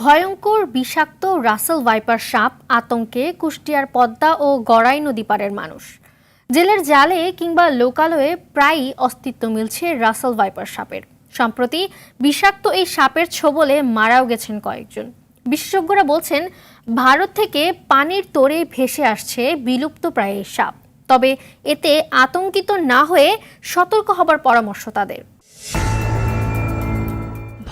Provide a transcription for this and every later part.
ভয়ঙ্কর বিষাক্ত Russell viper সাপ আতঙ্কে কুষ্টিয়ার পদ্মা ও গড়াই নদী পাড়ের মানুষ। জেলের জালে কিংবা লোকালয়ে প্রায়ই অস্তিত্ব মিলছে রাসেল ভাইপার সাপের। সম্প্রতি বিষাক্ত এই সাপের ছোবলে মারাও গেছেন কয়েকজন। বিশেষজ্ঞরা বলছেন, ভারত থেকে পানির তোড়ে ভেসে আসছে বিলুপ্তপ্রায় এই সাপ। তবে এতে আতঙ্কিত না হয়ে সতর্ক হবার পরামর্শ তাদের।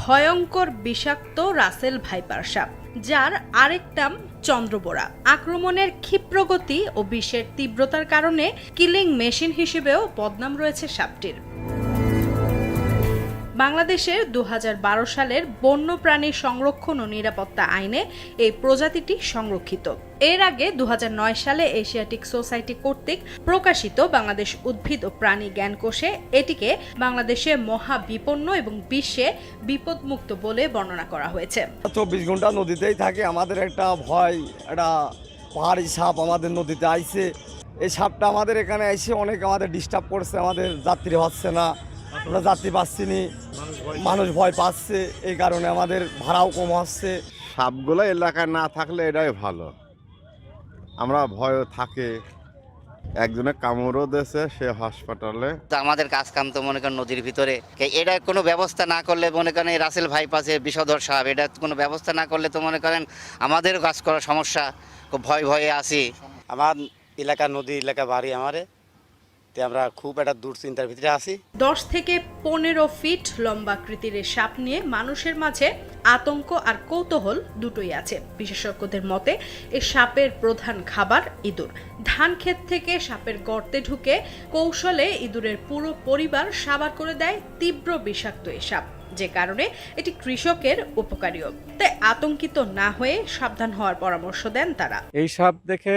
ভয়ঙ্কর বিষাক্ত রাসেল ভাইপার সাপ, যার আরেক নাম চন্দ্রবোরা, আক্রমণের ক্ষিপ্রগতি ও বিষের তীব্রতার কারণে কিলিং মেশিন হিসেবেও বদনাম রয়েছে সাপটির। বাংলাদেশের ২০১২ সালের বন্যপ্রাণী সংরক্ষণ ও নিরাপত্তা আইনে এই প্রজাতিটি সংরক্ষিত। এর আগে ২০০৯ সালে এশিয়াটিক সোসাইটি কর্তৃক প্রকাশিত বাংলাদেশ উদ্ভিদ ও প্রাণী জ্ঞানকোষে এটিকে বাংলাদেশে মহাবিপন্ন এবং বিশ্বে বিপদমুক্ত বলে বর্ণনা করা হয়েছে। ২৪ ঘন্টা নদীতেই থাকে। আমাদের একটা ভয়, একটা পাহাড়ি সাপ আমাদের নদীতে আইছে। এই সাপটা আমাদের এখানে এসে অনেক আমাদের ডিস্টার্ব করছে। আমাদের যাত্রী হচ্ছে না, আমরা যাত্রী পাচ্ছি না, মানুষ ভয় পাচ্ছে। এই কারণে আমাদের ভাড়াও কম হচ্ছে। সাপগুলো এলাকায় না থাকলে এটাই ভালো। আমরা ভয় থাকে, একজনের কামড়ও দিয়েছে, সে হাসপাতালে। আমাদের কাজ কাম তো মনে করেন নদীর ভিতরে, এটা কোনো ব্যবস্থা না করলে মনে করেন এই রাসেল ভাইপার বিষধর সাপ, এটা কোনো ব্যবস্থা না করলে তো মনে করেন আমাদেরও কাজ করার সমস্যা, খুব ভয়ে আছি। আমার এলাকা নদী এলাকা বাড়ি আমারে, আমরা খুব একটা দুশ্চিন্তার ভিতরে আছি। ১০ থেকে ১৫ ফিট লম্বাকৃতির এই সাপ নিয়ে মানুষের মাঝে আতঙ্ক আর কৌতূহল দুটোই আছে। বিশেষজ্ঞদের মতে এই সাপের প্রধান খাবার ইঁদুর। ধান ক্ষেত থেকে সাপের গর্তে ঢুকে কৌশলে ইঁদুরের পুরো পরিবার সাবার করে দেয় তীব্র বিষাক্ত এই সাপ, যে কারণে এটি কৃষকের উপকারীও। তাই আতঙ্কিত না হয়ে সাবধান হওয়ার পরামর্শ দেন তারা। এই সাপ দেখে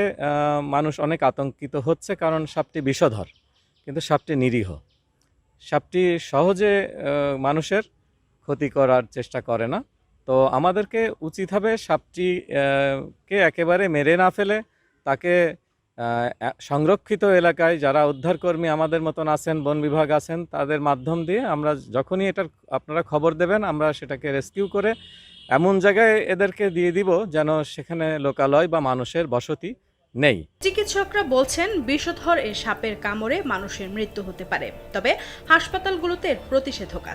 মানুষ অনেক আতঙ্কিত হচ্ছে, কারণ সাপটি বিষধর, কিন্তু সাপটি নিরীহ। সাপটি সহজে মানুষের ক্ষতি করার চেষ্টা করে না। তো আমাদেরকে উচিত হবে সাপটি কে একেবারে মেরে না ফেলে তাকে সংরক্ষিত এলাকায় যারা উদ্ধারকর্মী আমাদের মতন আছেন, বন বিভাগ আছেন, তাদের মাধ্যম দিয়ে আমরা যখনই এটার আপনারা খবর দেবেন, আমরা সেটাকে রেস্কিউ করে এমন জায়গায় এদেরকে দিয়ে দিব যেন সেখানে লোকালয় বা মানুষের বসতি নেই। চিকিৎসকরা বলছেন, বিষধর এই সাপের কামড়ে মানুষের মৃত্যু হতে পারে, তবে হাসপাতালগুলোতে প্রতিষেধক আছে।